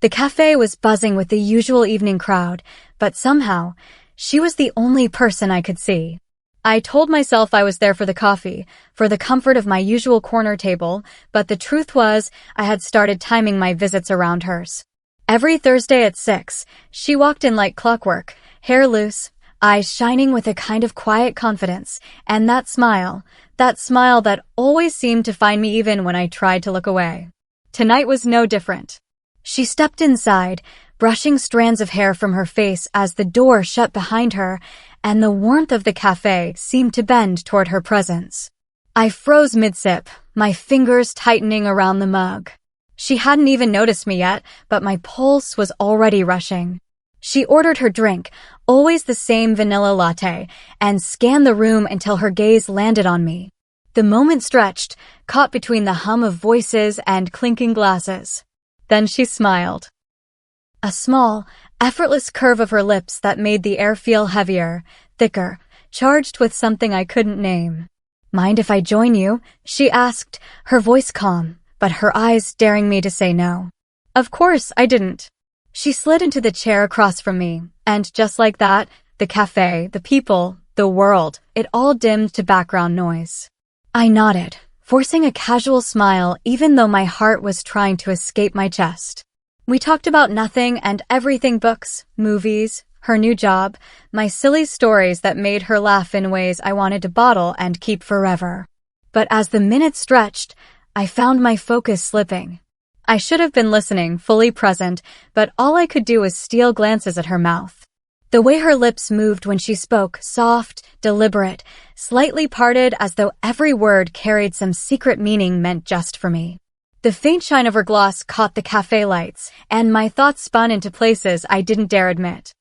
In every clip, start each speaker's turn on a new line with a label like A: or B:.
A: The cafe was buzzing with the usual evening crowd, but somehow, she was the only person I could see. I told myself I was there for the coffee, for the comfort of my usual corner table, but the truth was, I had started timing my visits around hers. Every Thursday at 6, she walked in like clockwork, hair loose, eyes shining with a kind of quiet confidence, and that smile that always seemed to find me even when I tried to look away. Tonight was no different. She stepped inside, brushing strands of hair from her face as the door shut behind her, and the warmth of the cafe seemed to bend toward her presence. I froze mid-sip, my fingers tightening around the mug. She hadn't even noticed me yet, but my pulse was already rushing. She ordered her drink, always the same vanilla latte, and scanned the room until her gaze landed on me. The moment stretched, caught between the hum of voices and clinking glasses. Then she smiled. A small, effortless curve of her lips that made the air feel heavier, thicker, charged with something I couldn't name. "Mind if I join you?" she asked, her voice calm, but her eyes daring me to say no. Of course I didn't. She slid into the chair across from me, and just like that, the cafe, the people, the world, it all dimmed to background noise. I nodded, forcing a casual smile even though my heart was trying to escape my chest. We talked about nothing and everything: books, movies, her new job, my silly stories that made her laugh in ways I wanted to bottle and keep forever. But as the minutes stretched, I found my focus slipping. I should have been listening, fully present, but all I could do was steal glances at her mouth. The way her lips moved when she spoke, soft, deliberate, slightly parted as though every word carried some secret meaning meant just for me. The faint shine of her gloss caught the cafe lights, and my thoughts spun into places I didn't dare admit.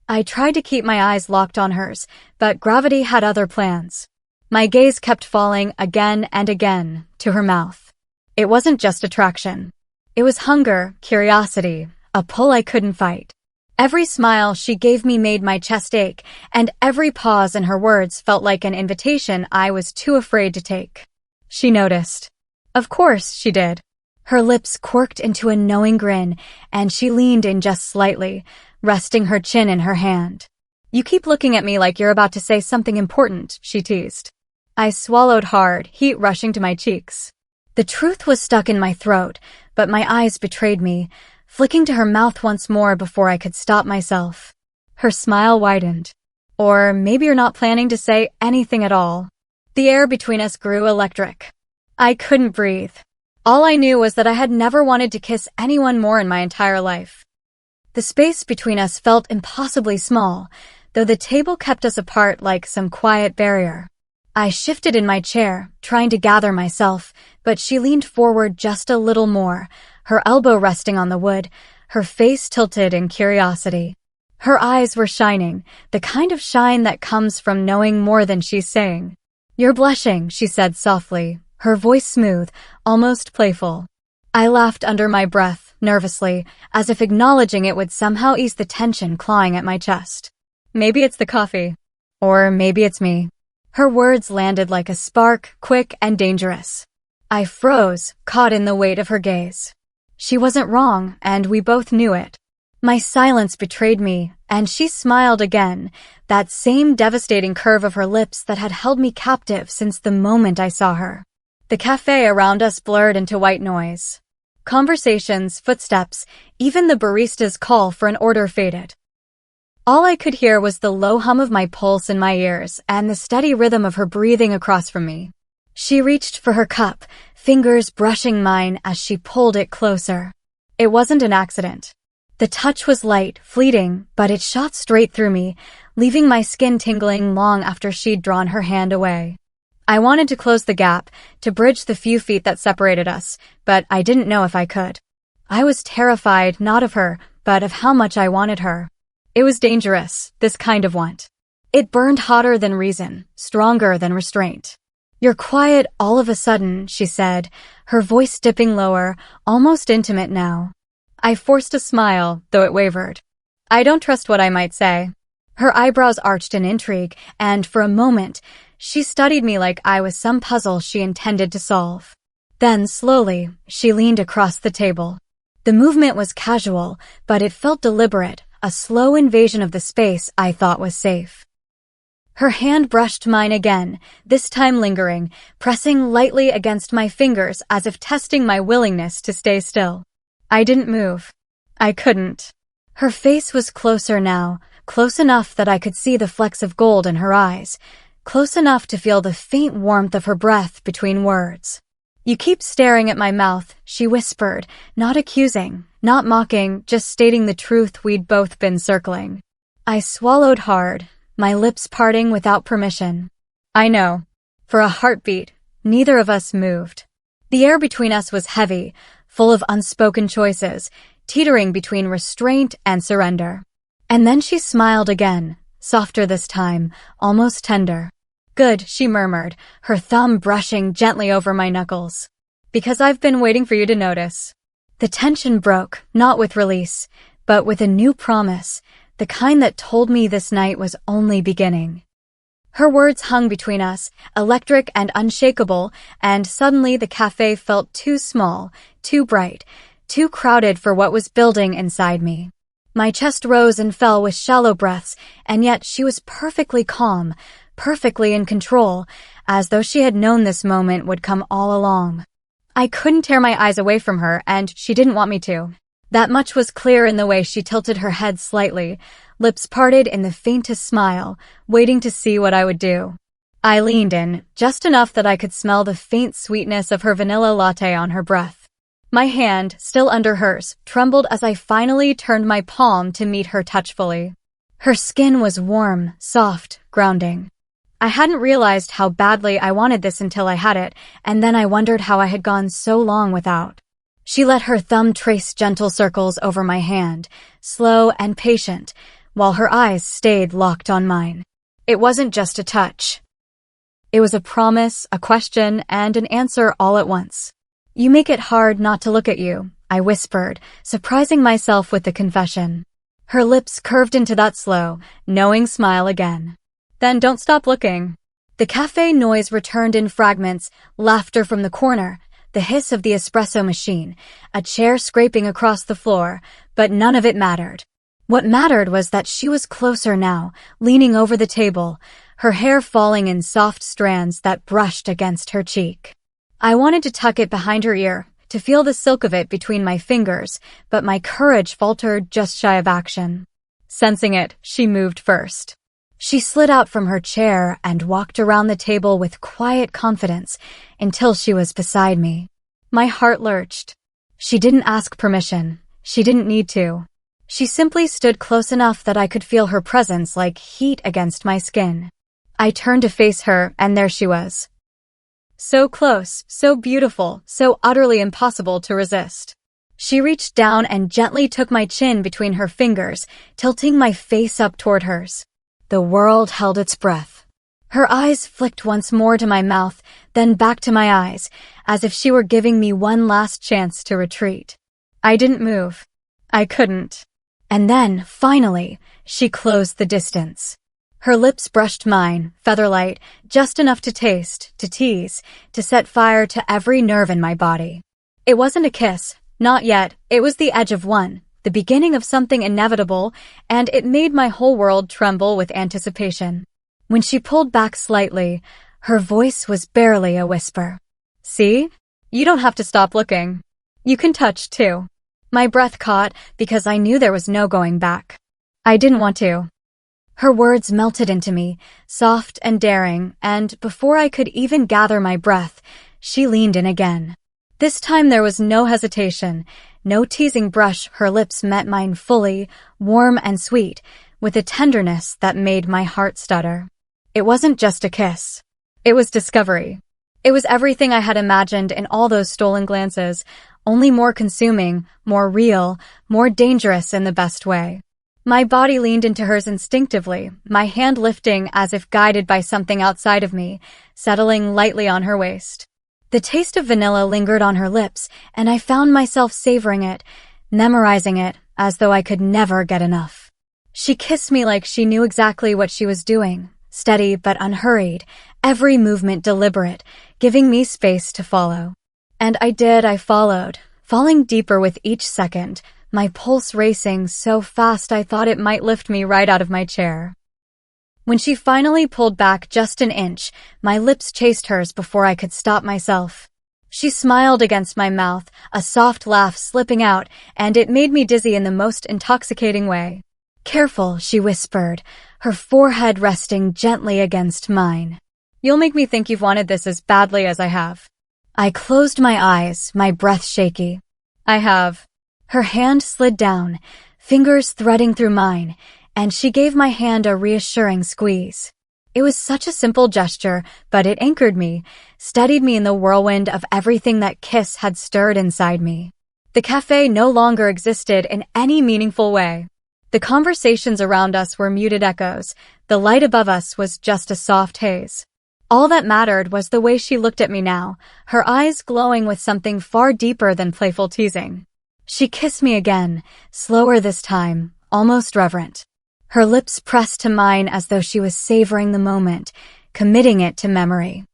A: I tried to keep my eyes locked on hers, but gravity had other plans. My gaze kept falling again and again to her mouth. It wasn't just attraction. It was hunger, curiosity, a pull I couldn't fight. Every smile she gave me made my chest ache, and every pause in her words felt like an invitation I was too afraid to take. She noticed. Of course she did. Her lips quirked into a knowing grin, and she leaned in just slightly, resting her chin in her hand. "You keep looking at me like you're about to say something important," she teased. I swallowed hard, heat rushing to my cheeks. The truth was stuck in my throat, but my eyes betrayed me, flicking to her mouth once more before I could stop myself. Her smile widened. "Or maybe you're not planning to say anything at all." The air between us grew electric. I couldn't breathe. All I knew was that I had never wanted to kiss anyone more in my entire life. The space between us felt impossibly small, though the table kept us apart like some quiet barrier. I shifted in my chair, trying to gather myself, but she leaned forward just a little more, her elbow resting on the wood, her face tilted in curiosity. Her eyes were shining, the kind of shine that comes from knowing more than she's saying. "You're blushing," she said softly, her voice smooth, almost playful. I laughed under my breath, nervously, as if acknowledging it would somehow ease the tension clawing at my chest. "Maybe it's the coffee. Or maybe it's me." Her words landed like a spark, quick and dangerous. I froze, caught in the weight of her gaze. She wasn't wrong, and we both knew it. My silence betrayed me, and she smiled again, that same devastating curve of her lips that had held me captive since the moment I saw her. The cafe around us blurred into white noise. Conversations, footsteps, even the barista's call for an order faded. All I could hear was the low hum of my pulse in my ears and the steady rhythm of her breathing across from me. She reached for her cup, fingers brushing mine as she pulled it closer. It wasn't an accident. The touch was light, fleeting, but it shot straight through me, leaving my skin tingling long after she'd drawn her hand away. I wanted to close the gap, to bridge the few feet that separated us, but I didn't know if I could. I was terrified, not of her, but of how much I wanted her. It was dangerous, this kind of want. It burned hotter than reason, stronger than restraint. "You're quiet all of a sudden," she said, her voice dipping lower, almost intimate now. I forced a smile, though it wavered. "I don't trust what I might say." Her eyebrows arched in intrigue, and for a moment, she studied me like I was some puzzle she intended to solve. Then, slowly, she leaned across the table. The movement was casual, but it felt deliberate, a slow invasion of the space I thought was safe. Her hand brushed mine again, this time lingering, pressing lightly against my fingers as if testing my willingness to stay still. I didn't move. I couldn't. Her face was closer now, close enough that I could see the flecks of gold in her eyes, close enough to feel the faint warmth of her breath between words. "You keep staring at my mouth," she whispered, not accusing, not mocking, just stating the truth we'd both been circling. I swallowed hard, my lips parting without permission. I know. For a heartbeat, neither of us moved. The air between us was heavy, full of unspoken choices, teetering between restraint and surrender. And then she smiled again, softer this time, almost tender. "Good," she murmured, her thumb brushing gently over my knuckles. "Because I've been waiting for you to notice." The tension broke, not with release, but with a new promise, the kind that told me this night was only beginning. Her words hung between us, electric and unshakable, and suddenly the cafe felt too small, too bright, too crowded for what was building inside me. My chest rose and fell with shallow breaths, and yet she was perfectly calm, perfectly in control, as though she had known this moment would come all along. I couldn't tear my eyes away from her, and she didn't want me to. That much was clear in the way she tilted her head slightly, lips parted in the faintest smile, waiting to see what I would do. I leaned in, just enough that I could smell the faint sweetness of her vanilla latte on her breath. My hand, still under hers, trembled as I finally turned my palm to meet her touch fully. Her skin was warm, soft, grounding. I hadn't realized how badly I wanted this until I had it, and then I wondered how I had gone so long without. She let her thumb trace gentle circles over my hand, slow and patient, while her eyes stayed locked on mine. It wasn't just a touch. It was a promise, a question, and an answer all at once. "You make it hard not to look at you," I whispered, surprising myself with the confession. Her lips curved into that slow, knowing smile again. "Then don't stop looking." The cafe noise returned in fragments, laughter from the corner, the hiss of the espresso machine, a chair scraping across the floor, but none of it mattered. What mattered was that she was closer now, leaning over the table, her hair falling in soft strands that brushed against her cheek. I wanted to tuck it behind her ear, to feel the silk of it between my fingers, but my courage faltered just shy of action. Sensing it, she moved first. She slid out from her chair and walked around the table with quiet confidence until she was beside me. My heart lurched. She didn't ask permission. She didn't need to. She simply stood close enough that I could feel her presence like heat against my skin. I turned to face her, and there she was. So close, so beautiful, so utterly impossible to resist. She reached down and gently took my chin between her fingers, tilting my face up toward hers. The world held its breath. Her eyes flicked once more to my mouth, then back to my eyes, as if she were giving me one last chance to retreat. I didn't move. I couldn't. And then, finally, she closed the distance. Her lips brushed mine, featherlight, just enough to taste, to tease, to set fire to every nerve in my body. It wasn't a kiss, not yet. It was the edge of one, the beginning of something inevitable, and it made my whole world tremble with anticipation. When she pulled back slightly, her voice was barely a whisper. "See? You don't have to stop looking. You can touch, too." My breath caught because I knew there was no going back. I didn't want to. Her words melted into me, soft and daring, and before I could even gather my breath, she leaned in again. This time there was no hesitation, no teasing brush. Her lips met mine fully, warm and sweet, with a tenderness that made my heart stutter. It wasn't just a kiss. It was discovery. It was everything I had imagined in all those stolen glances, only more consuming, more real, more dangerous in the best way. My body leaned into hers instinctively, my hand lifting as if guided by something outside of me, settling lightly on her waist. The taste of vanilla lingered on her lips, and I found myself savoring it, memorizing it, as though I could never get enough. She kissed me like she knew exactly what she was doing, steady but unhurried, every movement deliberate, giving me space to follow. And I did. I followed falling deeper with each second, my pulse racing so fast I thought it might lift me right out of my chair. When she finally pulled back just an inch, my lips chased hers before I could stop myself. She smiled against my mouth, a soft laugh slipping out, and it made me dizzy in the most intoxicating way. "Careful," she whispered, her forehead resting gently against mine. "You'll make me think you've wanted this as badly as I have." I closed my eyes, my breath shaky. "I have." Her hand slid down, fingers threading through mine, and she gave my hand a reassuring squeeze. It was such a simple gesture, but it anchored me, steadied me in the whirlwind of everything that kiss had stirred inside me. The cafe no longer existed in any meaningful way. The conversations around us were muted echoes. The light above us was just a soft haze. All that mattered was the way she looked at me now, her eyes glowing with something far deeper than playful teasing. She kissed me again, slower this time, almost reverent. Her lips pressed to mine as though she was savoring the moment, committing it to memory.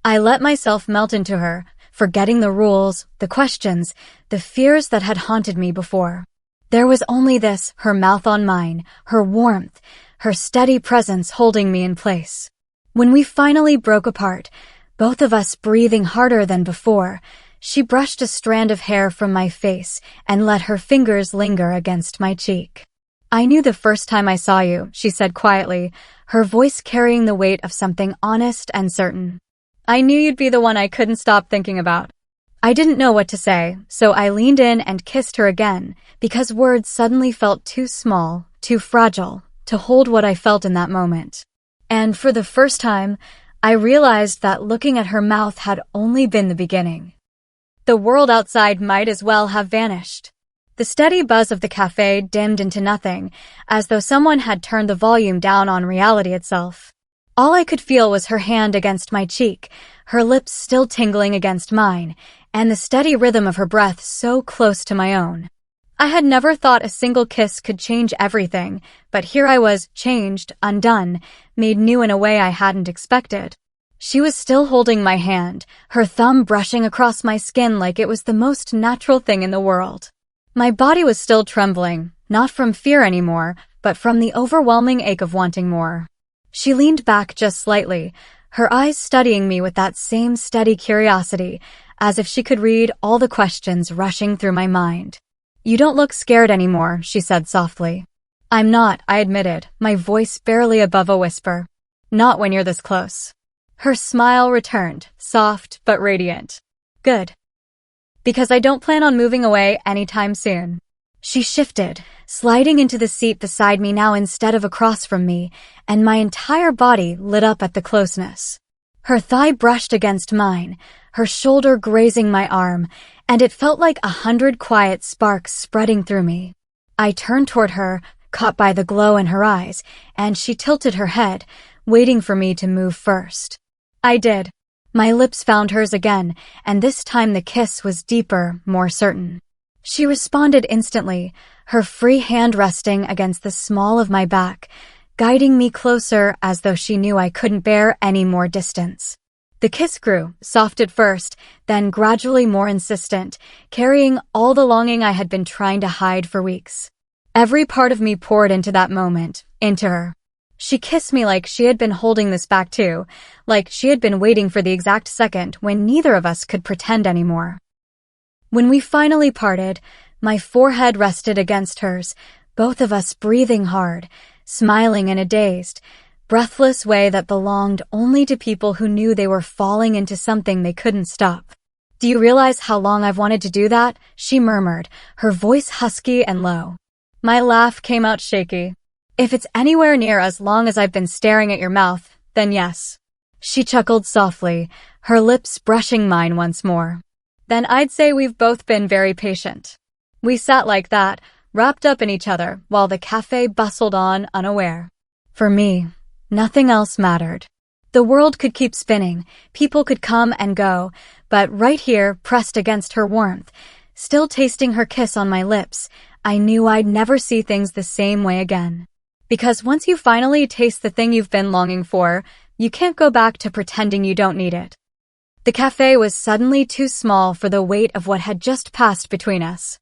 A: I let myself melt into her, forgetting the rules, the questions, the fears that had haunted me before. There was only this, her mouth on mine, her warmth, her steady presence holding me in place. When we finally broke apart, both of us breathing harder than before, she brushed a strand of hair from my face and let her fingers linger against my cheek. "I knew the first time I saw you," she said quietly, her voice carrying the weight of something honest and certain. "I knew you'd be the one I couldn't stop thinking about." I didn't know what to say, so I leaned in and kissed her again, because words suddenly felt too small, too fragile, to hold what I felt in that moment. And for the first time, I realized that looking at her mouth had only been the beginning. The world outside might as well have vanished. The steady buzz of the cafe dimmed into nothing, as though someone had turned the volume down on reality itself. All I could feel was her hand against my cheek, her lips still tingling against mine, and the steady rhythm of her breath so close to my own. I had never thought a single kiss could change everything, but here I was, changed, undone, made new in a way I hadn't expected. She was still holding my hand, her thumb brushing across my skin like it was the most natural thing in the world. My body was still trembling, not from fear anymore, but from the overwhelming ache of wanting more. She leaned back just slightly, her eyes studying me with that same steady curiosity, as if she could read all the questions rushing through my mind. "You don't look scared anymore," she said softly. "I'm not," I admitted, my voice barely above a whisper. "Not when you're this close." Her smile returned, soft but radiant. "Good. Because I don't plan on moving away anytime soon." She shifted, sliding into the seat beside me now instead of across from me, and my entire body lit up at the closeness. Her thigh brushed against mine, her shoulder grazing my arm, and it felt like 100 quiet sparks spreading through me. I turned toward her, caught by the glow in her eyes, and she tilted her head, waiting for me to move first. I did. My lips found hers again, and this time the kiss was deeper, more certain. She responded instantly, her free hand resting against the small of my back, guiding me closer as though she knew I couldn't bear any more distance. The kiss grew, soft at first, then gradually more insistent, carrying all the longing I had been trying to hide for weeks. Every part of me poured into that moment, into her. She kissed me like she had been holding this back too, like she had been waiting for the exact second when neither of us could pretend anymore. When we finally parted, my forehead rested against hers, both of us breathing hard, smiling in a dazed, breathless way that belonged only to people who knew they were falling into something they couldn't stop. "Do you realize how long I've wanted to do that?" she murmured, her voice husky and low. My laugh came out shaky. "If it's anywhere near as long as I've been staring at your mouth, then yes." She chuckled softly, her lips brushing mine once more. "Then I'd say we've both been very patient." We sat like that, wrapped up in each other, while the cafe bustled on unaware. For me, nothing else mattered. The world could keep spinning, people could come and go, but right here, pressed against her warmth, still tasting her kiss on my lips, I knew I'd never see things the same way again. Because once you finally taste the thing you've been longing for, you can't go back to pretending you don't need it. The cafe was suddenly too small for the weight of what had just passed between us.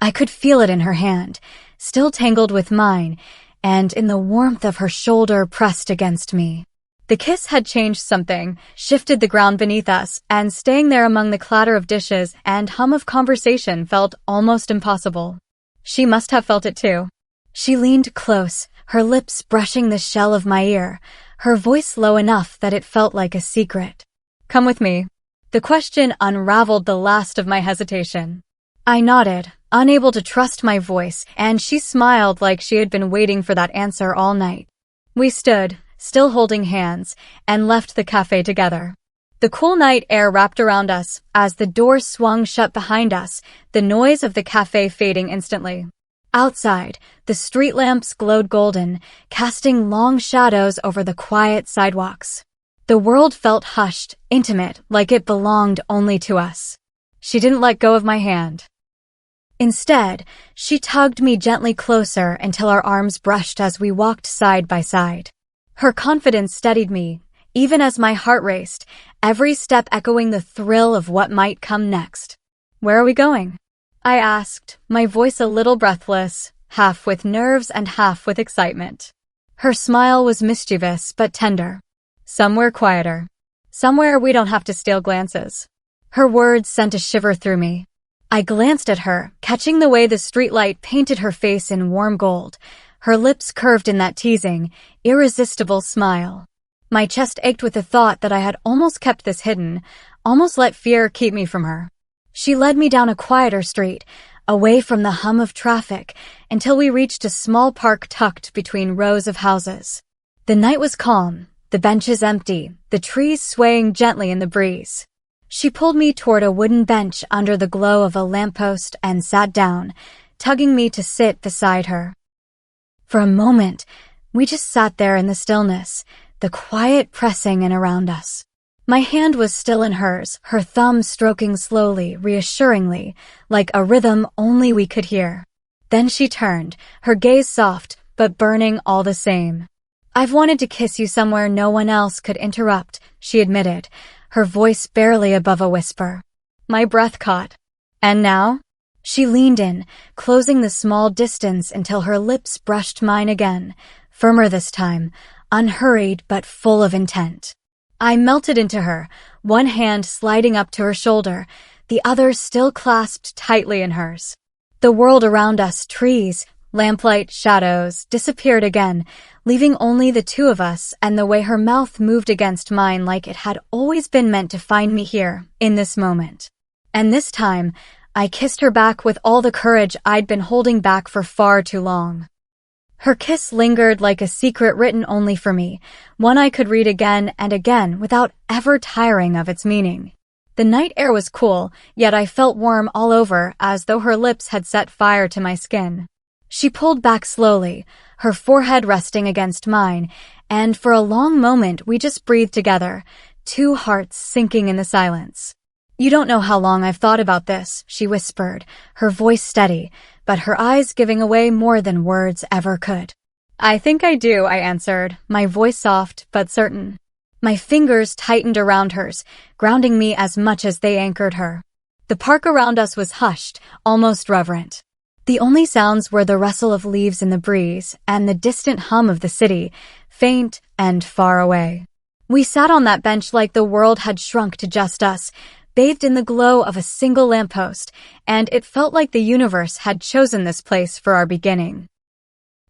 A: I could feel it in her hand, still tangled with mine, and in the warmth of her shoulder pressed against me. The kiss had changed something, shifted the ground beneath us, and staying there among the clatter of dishes and hum of conversation felt almost impossible. She must have felt it too. She leaned close, her lips brushing the shell of my ear, her voice low enough that it felt like a secret. "Come with me." The question unraveled the last of my hesitation. I nodded, unable to trust my voice, and she smiled like she had been waiting for that answer all night. We stood, still holding hands, and left the cafe together. The cool night air wrapped around us. As the door swung shut behind us, the noise of the cafe fading instantly. Outside, the street lamps glowed golden, casting long shadows over the quiet sidewalks. The world felt hushed, intimate, like it belonged only to us. She didn't let go of my hand. Instead, she tugged me gently closer until our arms brushed as we walked side by side. Her confidence steadied me, even as my heart raced, every step echoing the thrill of what might come next. "Where are we going?" I asked, my voice a little breathless, half with nerves and half with excitement. Her smile was mischievous but tender. "Somewhere quieter. Somewhere we don't have to steal glances." Her words sent a shiver through me. I glanced at her, catching the way the streetlight painted her face in warm gold, her lips curved in that teasing, irresistible smile. My chest ached with the thought that I had almost kept this hidden, almost let fear keep me from her. She led me down a quieter street, away from the hum of traffic, until we reached a small park tucked between rows of houses. The night was calm, the benches empty, the trees swaying gently in the breeze. She pulled me toward a wooden bench under the glow of a lamppost and sat down, tugging me to sit beside her. For a moment, we just sat there in the stillness, the quiet pressing in around us. My hand was still in hers, her thumb stroking slowly, reassuringly, like a rhythm only we could hear. Then she turned, her gaze soft, but burning all the same. "I've wanted to kiss you somewhere no one else could interrupt," she admitted, her voice barely above a whisper. My breath caught. "And now?" She leaned in, closing the small distance until her lips brushed mine again, firmer this time, unhurried but full of intent. I melted into her, one hand sliding up to her shoulder, the other still clasped tightly in hers. The world around us, trees, lamplight, shadows, disappeared again, leaving only the two of us and the way her mouth moved against mine like it had always been meant to find me here, in this moment. And this time, I kissed her back with all the courage I'd been holding back for far too long. Her kiss lingered like a secret written only for me, one I could read again and again without ever tiring of its meaning. The night air was cool, yet I felt warm all over, as though her lips had set fire to my skin. She pulled back slowly, her forehead resting against mine, and for a long moment we just breathed together, two hearts sinking in the silence. "You don't know how long I've thought about this," she whispered, her voice steady, but her eyes giving away more than words ever could. "I think I do," I answered, my voice soft but certain. My fingers tightened around hers, grounding me as much as they anchored her. The park around us was hushed, almost reverent. The only sounds were the rustle of leaves in the breeze and the distant hum of the city, faint and far away. We sat on that bench like the world had shrunk to just us, bathed in the glow of a single lamppost, and it felt like the universe had chosen this place for our beginning.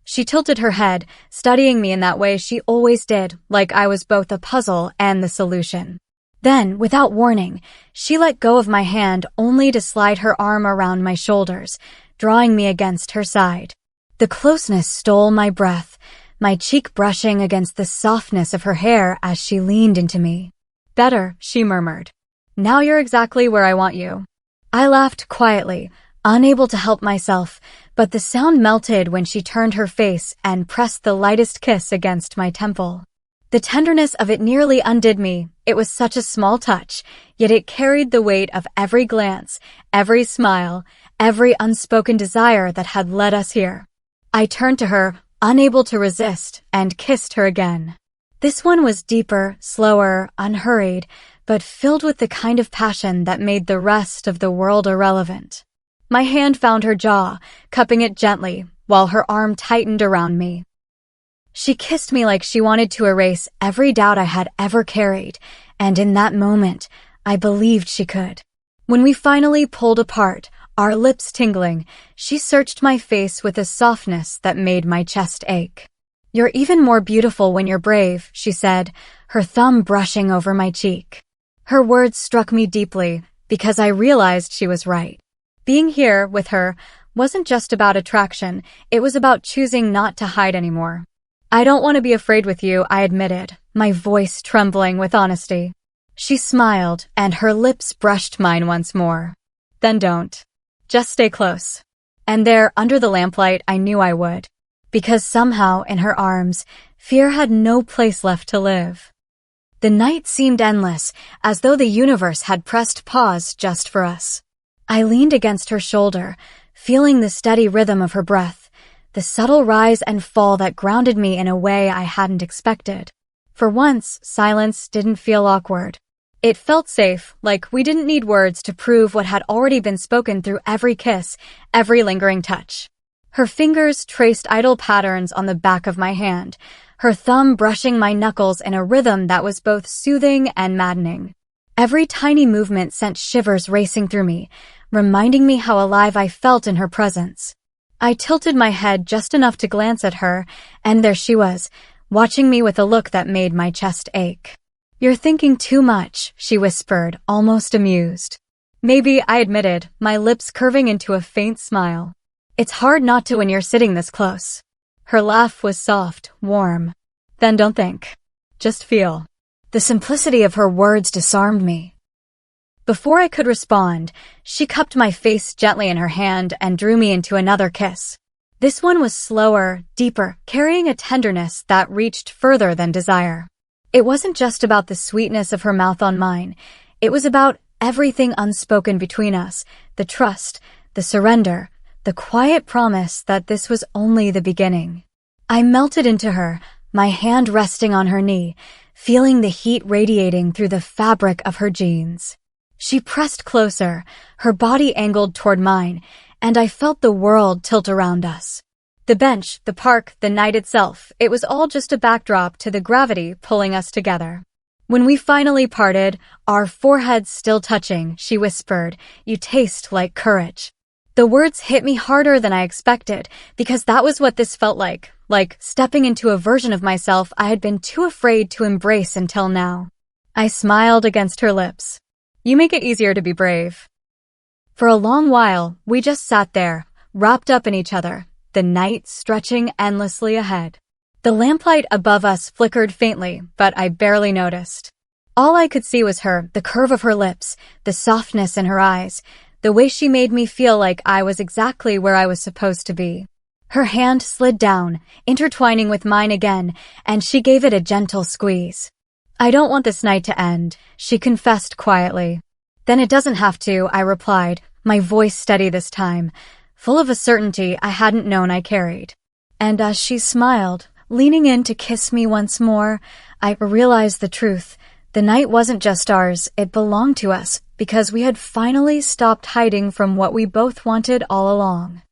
A: She tilted her head, studying me in that way she always did, like I was both a puzzle and the solution. Then, without warning, she let go of my hand only to slide her arm around my shoulders, drawing me against her side. The closeness stole my breath, my cheek brushing against the softness of her hair as she leaned into me. "Better," she murmured. "Now you're exactly where I want you." I laughed quietly, unable to help myself, but the sound melted when she turned her face and pressed the lightest kiss against my temple. The tenderness of it nearly undid me. It was such a small touch, yet it carried the weight of every glance, every smile, every unspoken desire that had led us here. I turned to her, unable to resist, and kissed her again. This one was deeper, slower, unhurried, but filled with the kind of passion that made the rest of the world irrelevant. My hand found her jaw, cupping it gently, while her arm tightened around me. She kissed me like she wanted to erase every doubt I had ever carried, and in that moment, I believed she could. When we finally pulled apart, our lips tingling, she searched my face with a softness that made my chest ache. "You're even more beautiful when you're brave," she said, her thumb brushing over my cheek. Her words struck me deeply because I realized she was right. Being here with her wasn't just about attraction, it was about choosing not to hide anymore. "I don't want to be afraid with you," I admitted, my voice trembling with honesty. She smiled, and her lips brushed mine once more. "Then don't. Just stay close." And there, under the lamplight, I knew I would. Because somehow, in her arms, fear had no place left to live. The night seemed endless, as though the universe had pressed pause just for us. I leaned against her shoulder, feeling the steady rhythm of her breath, the subtle rise and fall that grounded me in a way I hadn't expected. For once, silence didn't feel awkward. It felt safe, like we didn't need words to prove what had already been spoken through every kiss, every lingering touch. Her fingers traced idle patterns on the back of my hand, her thumb brushing my knuckles in a rhythm that was both soothing and maddening. Every tiny movement sent shivers racing through me, reminding me how alive I felt in her presence. I tilted my head just enough to glance at her, and there she was, watching me with a look that made my chest ache. "You're thinking too much," she whispered, almost amused. "Maybe," I admitted, my lips curving into a faint smile. "It's hard not to when you're sitting this close." Her laugh was soft, warm. "Then don't think. Just feel." The simplicity of her words disarmed me. Before I could respond, she cupped my face gently in her hand and drew me into another kiss. This one was slower, deeper, carrying a tenderness that reached further than desire. It wasn't just about the sweetness of her mouth on mine. It was about everything unspoken between us, the trust, the surrender, the quiet promise that this was only the beginning. I melted into her, my hand resting on her knee, feeling the heat radiating through the fabric of her jeans. She pressed closer, her body angled toward mine, and I felt the world tilt around us. The bench, the park, the night itself, it was all just a backdrop to the gravity pulling us together. When we finally parted, our foreheads still touching, she whispered, "You taste like courage." The words hit me harder than I expected, because that was what this felt like stepping into a version of myself I had been too afraid to embrace until now. I smiled against her lips. "You make it easier to be brave." For a long while, we just sat there, wrapped up in each other, the night stretching endlessly ahead. The lamplight above us flickered faintly, but I barely noticed. All I could see was her, the curve of her lips, the softness in her eyes, the way she made me feel like I was exactly where I was supposed to be. Her hand slid down, intertwining with mine again, and she gave it a gentle squeeze. "I don't want this night to end," she confessed quietly. "Then it doesn't have to," I replied, my voice steady this time, full of a certainty I hadn't known I carried. And as she smiled, leaning in to kiss me once more, I realized the truth. The night wasn't just ours, it belonged to us, because we had finally stopped hiding from what we both wanted all along.